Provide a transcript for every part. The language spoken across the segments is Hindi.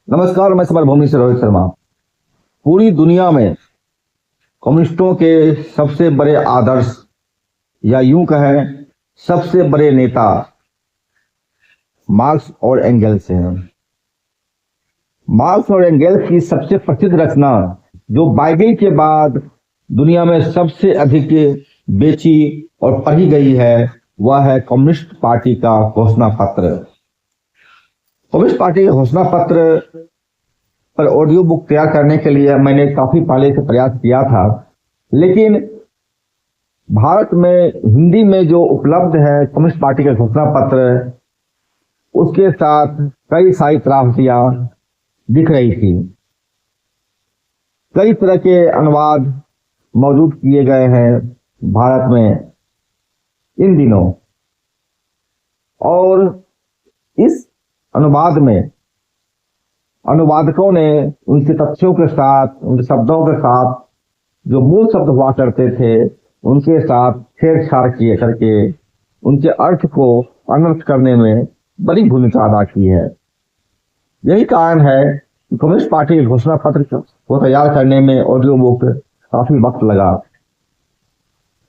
नमस्कार, मैं समर भूमि से रोहित शर्मा। पूरी दुनिया में कम्युनिस्टों के सबसे बड़े आदर्श या यूं कहें सबसे बड़े नेता मार्क्स और एंगेल्स हैं। मार्क्स और एंगेल्स की सबसे प्रसिद्ध रचना जो बाइबिल के बाद दुनिया में सबसे अधिक बेची और पढ़ी गई है वह है कम्युनिस्ट पार्टी का घोषणा पत्र। कम्युनिस्ट पार्टी के घोषणा पत्र पर ऑडियो बुक तैयार करने के लिए मैंने काफी पहले से प्रयास किया था, लेकिन भारत में हिंदी में जो उपलब्ध है कम्युनिस्ट पार्टी का घोषणा पत्र, उसके साथ कई सारी त्रासदियां दिख रही थी। कई तरह के अनुवाद मौजूद किए गए हैं भारत में इन दिनों, और इस अनुवाद में अनुवादकों ने उनके तथ्यों के साथ, उनके शब्दों के साथ जो मूल शब्द हुआ करते थे उनके साथ छेड़छाड़ किए करके उनके अर्थ को अनर्थ करने में बड़ी भूमिका अदा की है। यही कारण है कि कम्युनिस्ट पार्टी के घोषणा पत्र को तैयार करने में ऑडियो बुक काफी वक्त लगा।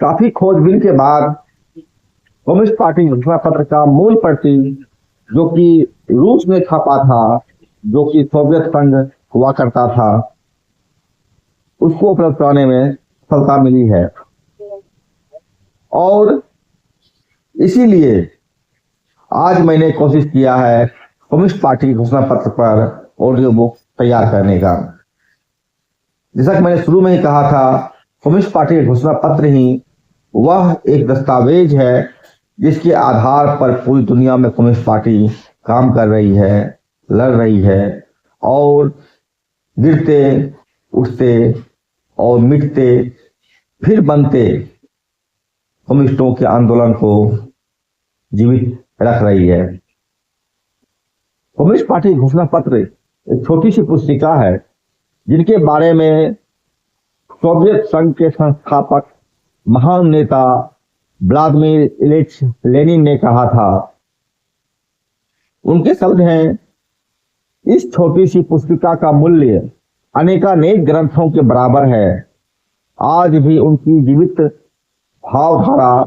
काफी खोजबीन के बाद कम्युनिस्ट पार्टी घोषणा पत्र का मूल प्रति, जो कि रूस में छपा था, जो कि सोवियत संघ हुआ करता था, उसको उपलब्ध कराने में सफलता मिली है। और इसीलिए आज मैंने कोशिश किया है कम्युनिस्ट पार्टी के घोषणा पत्र पर ऑडियो बुक तैयार करने का। जैसा कि मैंने शुरू में ही कहा था, कम्युनिस्ट पार्टी के घोषणा पत्र ही वह एक दस्तावेज है जिसके आधार पर पूरी दुनिया में कम्युनिस्ट पार्टी काम कर रही है, लड़ रही है और गिरते उठते और मिटते फिर बनते कम्युनिस्टों के आंदोलन को जीवित रख रही है। कम्युनिस्ट पार्टी घोषणा पत्र एक छोटी सी पुस्तिका है जिनके बारे में सोवियत संघ के संस्थापक महान नेता व्लादिमीर इलिच लेनिन ने कहा था। उनके शब्द हैं, इस छोटी सी पुस्तिका का मूल्य अनेकानेक ग्रंथों के बराबर है। आज भी उनकी जीवित भावधारा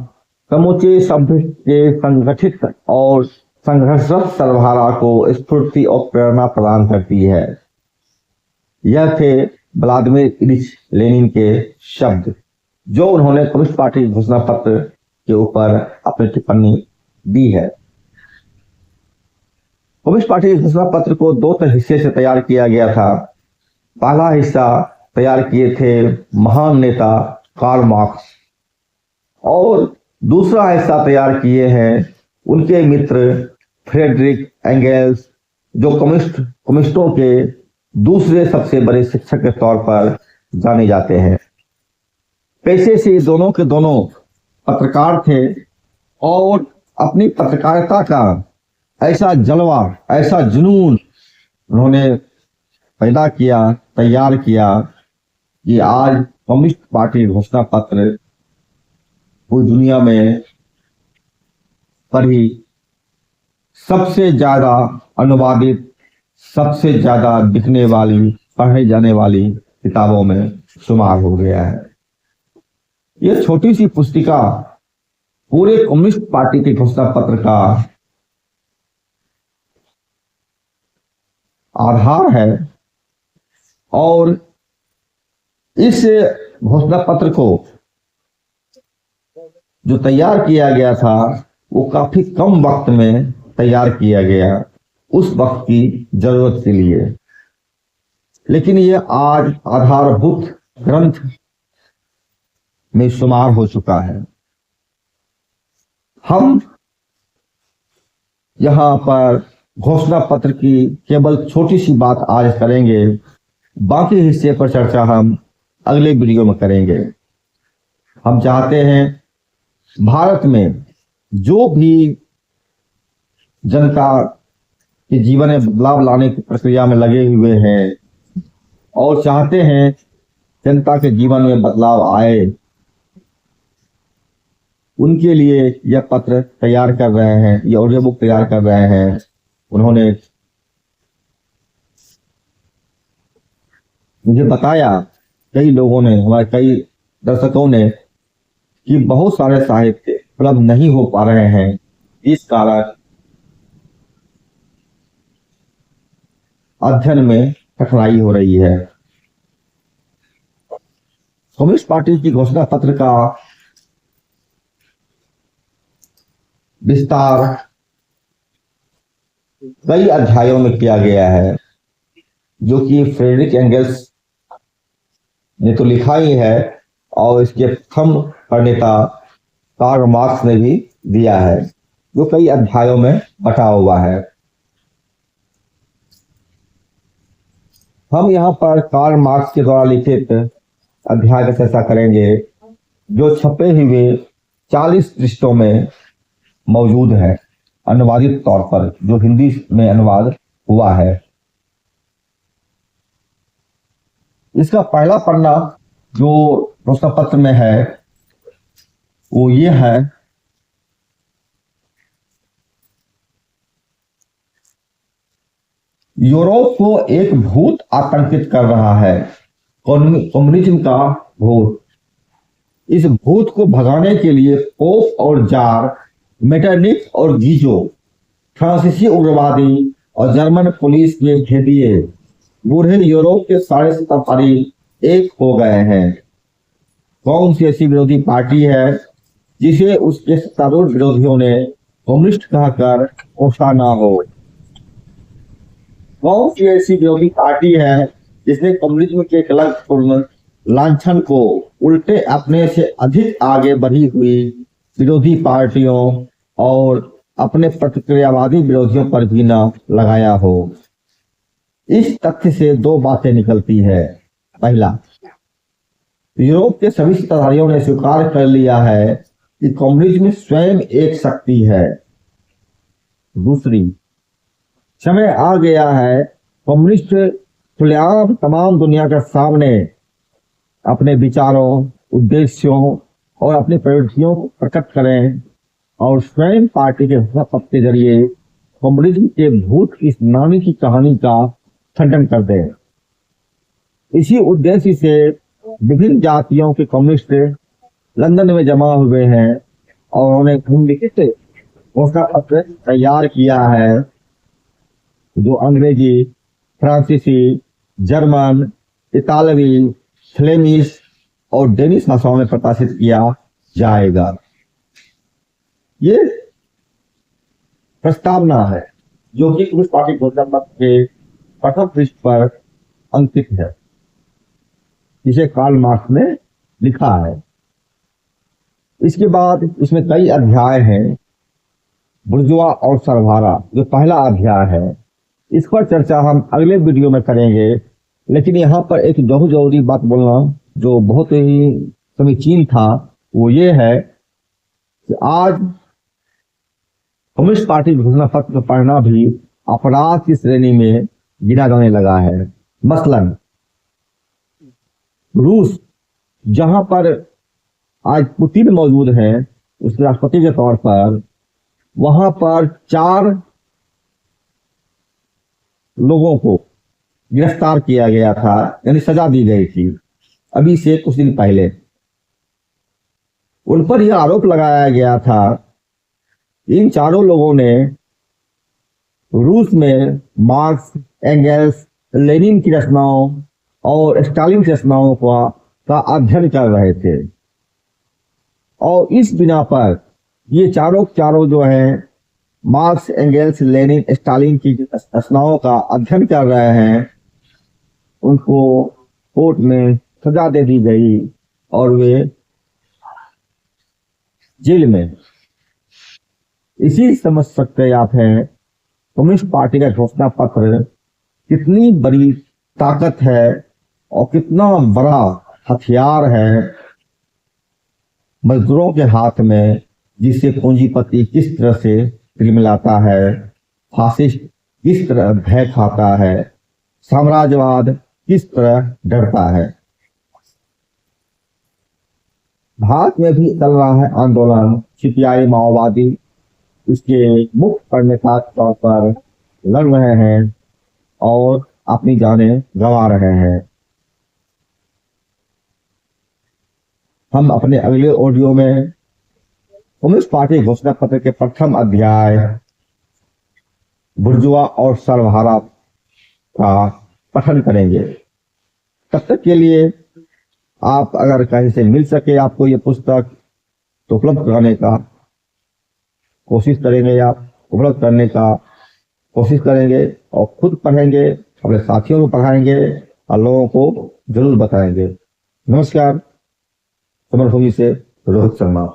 समूचे सभ्य के संगठित और संघर्षरत सर्वधारा को स्फूर्ति और प्रेरणा प्रदान करती है। यह थे व्लादिमीर इलिच लेनिन के शब्द, जो उन्होंने कम्युनिस्ट पार्टी घोषणा पत्र के ऊपर अपनी टिप्पणी दी है। कम्युनिस्ट पार्टी के घोषणा पत्र को दो हिस्से से तैयार किया गया था। पहला हिस्सा तैयार किए थे महान नेता कार्ल मार्क्स, और दूसरा हिस्सा तैयार किए हैं उनके मित्र फ्रेडरिक एंगेल्स, जो कम्युनिस्टों के दूसरे सबसे बड़े शिक्षक के तौर पर जाने जाते हैं। पेशे से दोनों के दोनों पत्रकार थे और अपनी पत्रकारिता का ऐसा जलवा, ऐसा जुनून उन्होंने पैदा किया, तैयार किया कि आज कम्युनिस्ट पार्टी घोषणा पत्र पूरी दुनिया में पढ़ी सबसे ज्यादा अनुवादित, सबसे ज्यादा दिखने वाली, पढ़े जाने वाली किताबों में शुमार हो गया है। यह छोटी सी पुस्तिका पूरे कम्युनिस्ट पार्टी के घोषणा पत्र का आधार है, और इस घोषणा पत्र को जो तैयार किया गया था वो काफी कम वक्त में तैयार किया गया उस वक्त की जरूरत के लिए, लेकिन यह आज आधारभूत ग्रंथ में शुमार हो चुका है। हम यहां पर घोषणा पत्र की केवल छोटी सी बात आज करेंगे, बाकी हिस्से पर चर्चा हम अगले वीडियो में करेंगे। हम चाहते हैं भारत में जो भी जनता के जीवन में बदलाव लाने की प्रक्रिया में लगे हुए हैं और चाहते हैं जनता के जीवन में बदलाव आए, उनके लिए यह पत्र तैयार कर रहे हैं, यह ऑडियो बुक तैयार कर रहे हैं। उन्होंने मुझे बताया कई लोगों ने, हमारे कई दर्शकों ने, कि बहुत सारे साहित्य उपलब्ध नहीं हो पा रहे हैं, इस कारण अध्ययन में कठिनाई हो रही है। कम्युनिस्ट पार्टी की घोषणा पत्र का विस्तार कई अध्यायों में किया गया है, जो कि फ्रेडरिक एंगल्स ने तो लिखा ही है और इसके प्रथम प्रणेता कार्ल मार्क्स ने भी दिया है, जो कई अध्यायों में बटा हुआ है। हम यहाँ पर कार्ल मार्क्स के द्वारा लिखित अध्याय की चर्चा करेंगे, जो छपे हुए 40 पृष्ठों में मौजूद है, अनुवादित तौर पर, जो हिंदी में अनुवाद हुआ है। इसका पहला पन्ना जो घोषणा पत्र में है वो ये है, यूरोप को एक भूत आतंकित कर रहा है, कम्युनिज्म का भूत। इस भूत को भगाने के लिए पोप और जार, मेटरनिक और गीजो, फ्रांसीसी उग्रवादी और जर्मन पुलिस के भेदिए बूढ़े यूरोप के सारे सत्ताधारी एक हो गए हैं। कौन सी ऐसी विरोधी पार्टी है जिसे उसके सत्तारूढ़ विरोधियों ने कम्युनिस्ट कहकर कोसा ना हो? कौन सी ऐसी विरोधी पार्टी है जिसने कम्युनिज्म के कलंकपूर्ण लांछन को उल्टे अपने से अधिक आगे बढ़ी हुई विरोधी पार्टियों और अपने प्रतिक्रियावादी विरोधियों पर भी न लगाया हो? इस तथ्य से दो बातें निकलती है। पहला, यूरोप के सभी सत्ताधारियों ने स्वीकार कर लिया है कि कम्युनिज्म स्वयं एक शक्ति है। दूसरी, समय आ गया है कम्युनिस्ट खुलेआम तमाम दुनिया के सामने अपने विचारों, उद्देश्यों और अपनी प्रवृत्तियों को प्रकट करें और स्वयं पार्टी के पत्र के जरिए कम्युनिज्म के भूत की नामी की कहानी का खंडन कर दें। इसी उद्देश्य से विभिन्न जातियों के कम्युनिस्ट लंदन में जमा हुए हैं और उन्होंने लिखित घोषणा पत्र तैयार किया है, जो अंग्रेजी, फ्रांसीसी, जर्मन, इतालवी, फ्लेमिश और डेनिश भाषाओं में प्रकाशित किया जाएगा। ये प्रस्तावना है जो कि कम्युनिस्ट पार्टी घोषणा पत्र के प्रथम पृष्ठ पर अंकित है, जिसे कार्ल मार्क्स ने लिखा है। इसके बाद इसमें कई अध्याय हैं। बुर्जुआ और सरदारा जो पहला अध्याय है, इस पर चर्चा हम अगले वीडियो में करेंगे, लेकिन यहाँ पर एक बहुत जरूरी बात बोलना जो बहुत ही समीचीन था, वो ये है कि आज कम्युनिस्ट पार्टी घोषणा पत्र पढ़ना भी अपराध की श्रेणी में गिना जाने लगा है। मसलन रूस, जहां पर आज पुतिन मौजूद है उसके राष्ट्रपति के तौर पर, वहां पर 4 लोगों को गिरफ्तार किया गया था, यानी सजा दी गई थी अभी से कुछ दिन पहले। उन पर यह आरोप लगाया गया था, इन चारों लोगों ने रूस में मार्क्स, एंगल्स, लेनिन की रचनाओं और स्टालिन की रचनाओं का अध्ययन कर रहे थे और इस बिना पर ये चारों जो हैं मार्क्स, एंगल्स, लेनिन, स्टालिन की रचनाओं का अध्ययन कर रहे हैं, उनको कोर्ट में सजा दे दी गई और वे जेल में। इसी समझ सकते आप हैं कम्युनिस्ट पार्टी का घोषणा पत्र कितनी बड़ी ताकत है और कितना बड़ा हथियार है मजदूरों के हाथ में, जिसे पूंजीपति किस तरह से तिलमिलाता है, फासिस्ट किस तरह भय खाता है, साम्राज्यवाद किस तरह डरता है। भारत में भी चल रहा है आंदोलन, सीपीआई माओवादी इसके मुख्य प्रणेता के तौर पर लड़ रहे हैं और अपनी जानें गंवा रहे हैं। हम अपने अगले ऑडियो में कम्युनिस्ट पार्टी घोषणा पत्र के प्रथम अध्याय बुर्जुआ और सर्वहारा का पठन करेंगे। तब तक के लिए आप अगर कहीं से मिल सके आपको ये पुस्तक तो उपलब्ध कराने का कोशिश करेंगे, आप उपलब्ध करने का कोशिश करेंगे और खुद पढ़ेंगे, अपने साथियों को पढ़ाएंगे और लोगों को जरूर बताएंगे। नमस्कार, समरभूमि से रोहित शर्मा।